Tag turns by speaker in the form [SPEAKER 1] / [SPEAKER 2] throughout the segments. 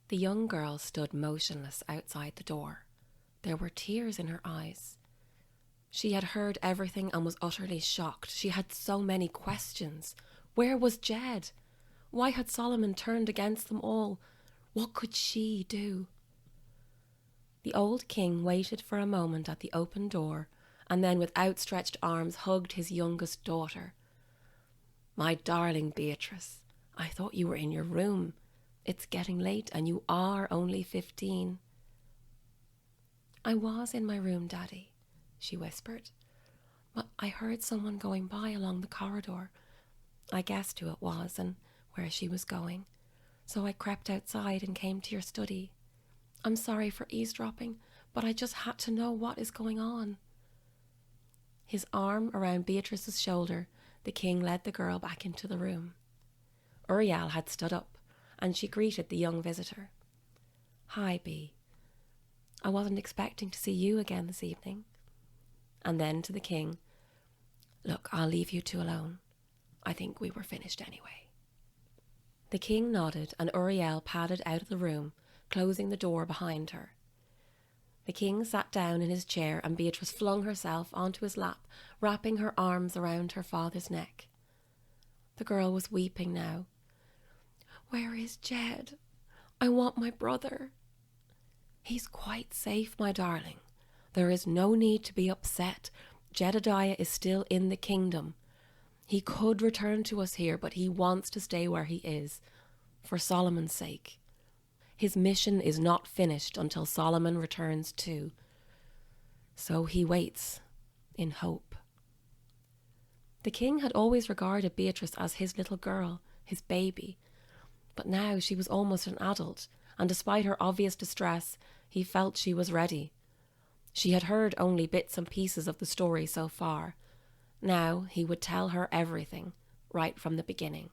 [SPEAKER 1] The young girl stood motionless outside the door. There were tears in her eyes. She had heard everything and was utterly shocked. She had so many questions. Where was Jed? Why had Solomon turned against them all? What could she do? The old king waited for a moment at the open door and then with outstretched arms hugged his youngest daughter. "My darling Beatrice, I thought you were in your room. It's getting late and you are only 15. "I was in my room, Daddy," she whispered. "But I heard someone going by along the corridor. I guessed who it was and where she was going. So I crept outside and came to your study. I'm sorry for eavesdropping, but I just had to know what is going on." His arm around Beatrice's shoulder, the king led the girl back into the room. Uriel had stood up, and she greeted the young visitor. "Hi, Bea. I wasn't expecting to see you again this evening." And then to the king, "Look, I'll leave you two alone. I think we were finished anyway." The king nodded, and Uriel padded out of the room, closing the door behind her. The king sat down in his chair and Beatrice flung herself onto his lap, wrapping her arms around her father's neck. The girl was weeping now. "Where is Jed? I want my brother." "He's quite safe, my darling. There is no need to be upset. Jedediah is still in the kingdom. He could return to us here, but he wants to stay where he is, for Solomon's sake. His mission is not finished until Solomon returns too. So he waits, in hope." The king had always regarded Beatrice as his little girl, his baby. But now she was almost an adult, and despite her obvious distress, he felt she was ready. She had heard only bits and pieces of the story so far. Now he would tell her everything, right from the beginning.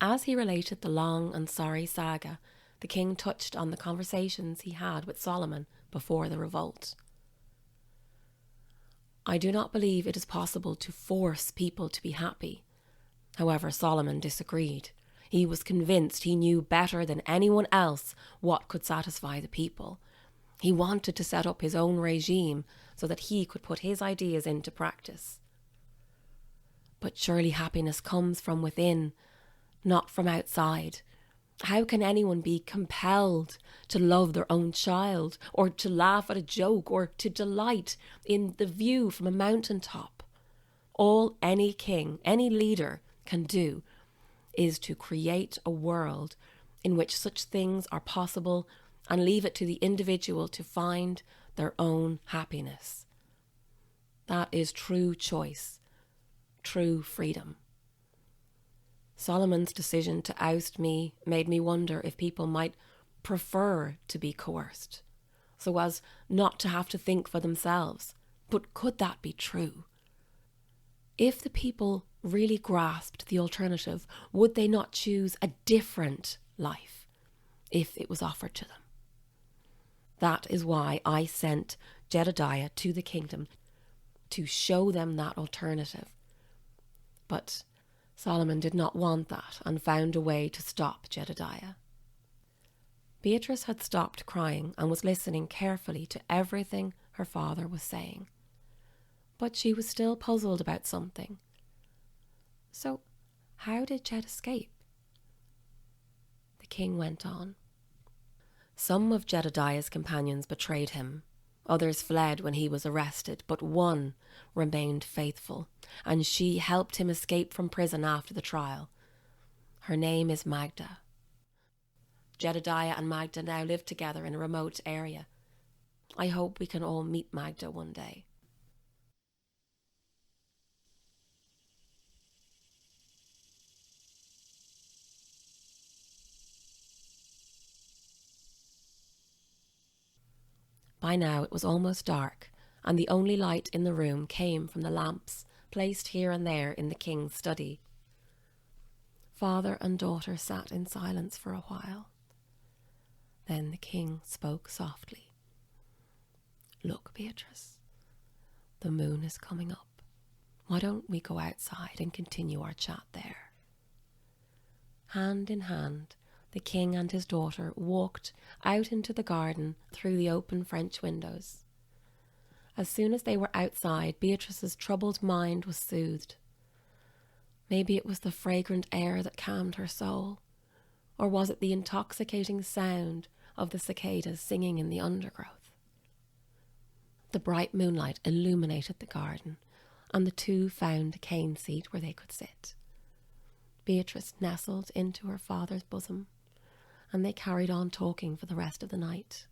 [SPEAKER 1] As he related the long and sorry saga, the king touched on the conversations he had with Solomon before the revolt. "I do not believe it is possible to force people to be happy." However, Solomon disagreed. He was convinced he knew better than anyone else what could satisfy the people. He wanted to set up his own regime so that he could put his ideas into practice. "But surely happiness comes from within, not from outside. How can anyone be compelled to love their own child, or to laugh at a joke, or to delight in the view from a mountaintop? All any king, any leader can do is to create a world in which such things are possible and leave it to the individual to find their own happiness. That is true choice, true freedom." Solomon's decision to oust me made me wonder if people might prefer to be coerced, so as not to have to think for themselves. But could that be true? If the people really grasped the alternative, would they not choose a different life if it was offered to them? That is why I sent Jedediah to the kingdom, to show them that alternative. But Solomon did not want that and found a way to stop Jedediah. Beatrice had stopped crying and was listening carefully to everything her father was saying. But she was still puzzled about something. "So, how did Jed escape?" The king went on. "Some of Jedediah's companions betrayed him. Others fled when he was arrested, but one remained faithful, and she helped him escape from prison after the trial. Her name is Magda. Jedediah and Magda now live together in a remote area. I hope we can all meet Magda one day." By now it was almost dark, and the only light in the room came from the lamps placed here and there in the king's study. Father and daughter sat in silence for a while. Then the king spoke softly. "Look, Beatrice, the moon is coming up. Why don't we go outside and continue our chat there?" Hand in hand, The king and his daughter walked out into the garden through the open French windows. As soon as they were outside, Beatrice's troubled mind was soothed. Maybe it was the fragrant air that calmed her soul, or was it the intoxicating sound of the cicadas singing in the undergrowth? The bright moonlight illuminated the garden, and the two found a cane seat where they could sit. Beatrice nestled into her father's bosom, and they carried on talking for the rest of the night.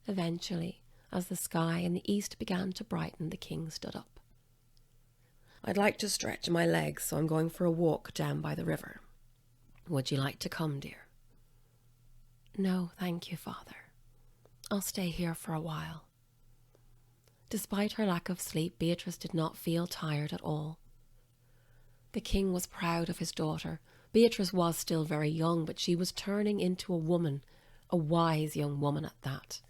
[SPEAKER 1] Eventually, as the sky in the east began to brighten, the king stood up. "I'd like to stretch my legs, so I'm going for a walk down by the river. Would you like to come, dear?" "No, thank you, father. I'll stay here for a while." Despite her lack of sleep, Beatrice did not feel tired at all. The king was proud of his daughter. Beatrice was still very young, but she was turning into a woman, a wise young woman at that.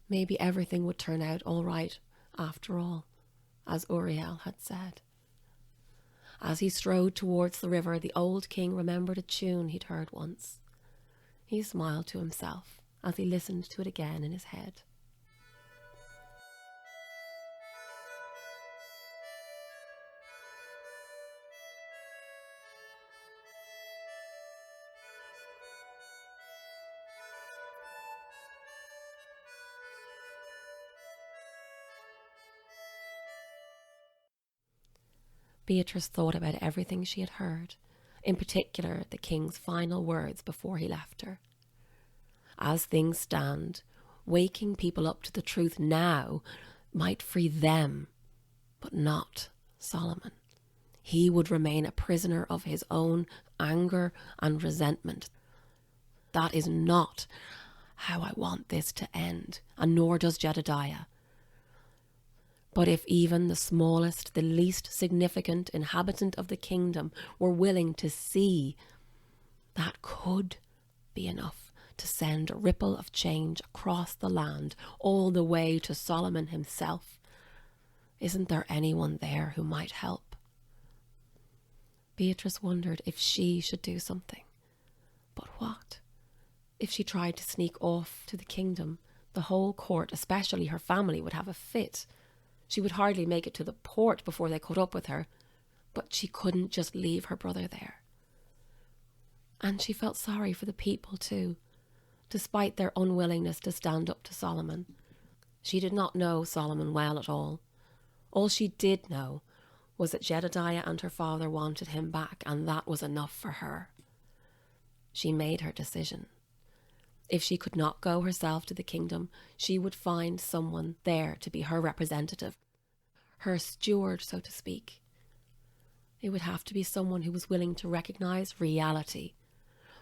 [SPEAKER 1] Maybe everything would turn out all right, after all, as Uriel had said. As he strode towards the river, the old king remembered a tune he'd heard once. He smiled to himself as he listened to it again in his head. Beatrice thought about everything she had heard, in particular the king's final words before he left her. As things stand, waking people up to the truth now might free them, but not Solomon. He would remain a prisoner of his own anger and resentment. That is not how I want this to end, and nor does Jedediah. But if even the smallest, the least significant inhabitant of the kingdom were willing to see, that could be enough to send a ripple of change across the land, all the way to Solomon himself. Isn't there anyone there who might help? Beatrice wondered if she should do something. But what? If she tried to sneak off to the kingdom, the whole court, especially her family, would have a fit. She would hardly make it to the port before they caught up with her, but she couldn't just leave her brother there. And she felt sorry for the people too, despite their unwillingness to stand up to Solomon. She did not know Solomon well at all. All she did know was that Jedediah and her father wanted him back, and that was enough for her. She made her decision. If she could not go herself to the kingdom, she would find someone there to be her representative, her steward, so to speak. It would have to be someone who was willing to recognize reality,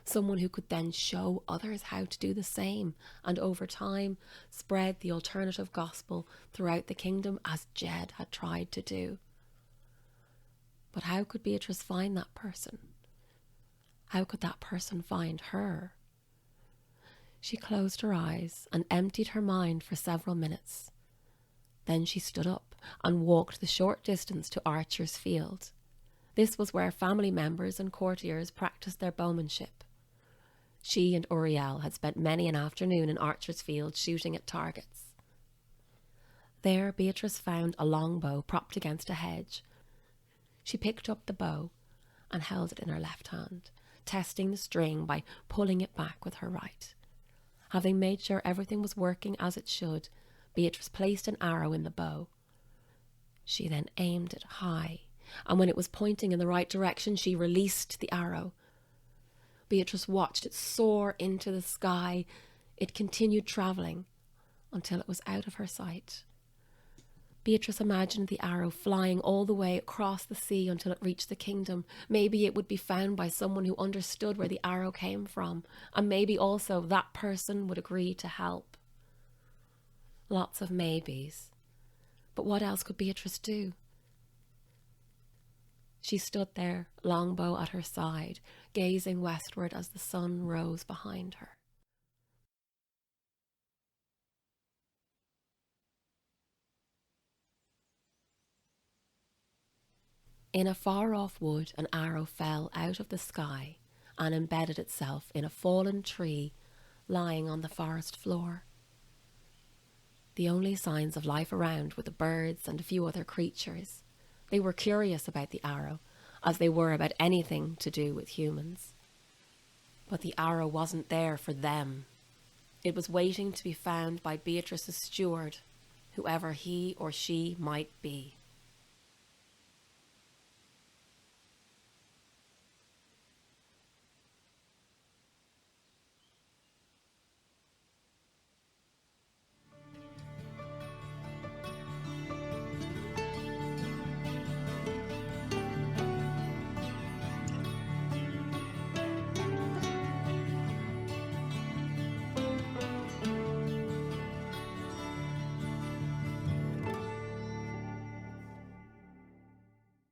[SPEAKER 1] someone who could then show others how to do the same, and over time spread the alternative gospel throughout the kingdom as Jed had tried to do. But how could Beatrice find that person? How could that person find her? She closed her eyes and emptied her mind for several minutes. Then she stood up and walked the short distance to Archer's Field. This was where family members and courtiers practiced their bowmanship. She and Uriel had spent many an afternoon in Archer's Field shooting at targets. There Beatrice found a longbow propped against a hedge. She picked up the bow and held it in her left hand, testing the string by pulling it back with her right. Having made sure everything was working as it should, Beatrice placed an arrow in the bow. She then aimed it high, and when it was pointing in the right direction, she released the arrow. Beatrice watched it soar into the sky. It continued travelling until it was out of her sight. Beatrice imagined the arrow flying all the way across the sea until it reached the kingdom. Maybe it would be found by someone who understood where the arrow came from, and maybe also that person would agree to help. Lots of maybes. But what else could Beatrice do? She stood there, longbow at her side, gazing westward as the sun rose behind her. In a far-off wood, an arrow fell out of the sky and embedded itself in a fallen tree lying on the forest floor. The only signs of life around were the birds and a few other creatures. They were curious about the arrow, as they were about anything to do with humans. But the arrow wasn't there for them. It was waiting to be found by Beatrice's steward, whoever he or she might be.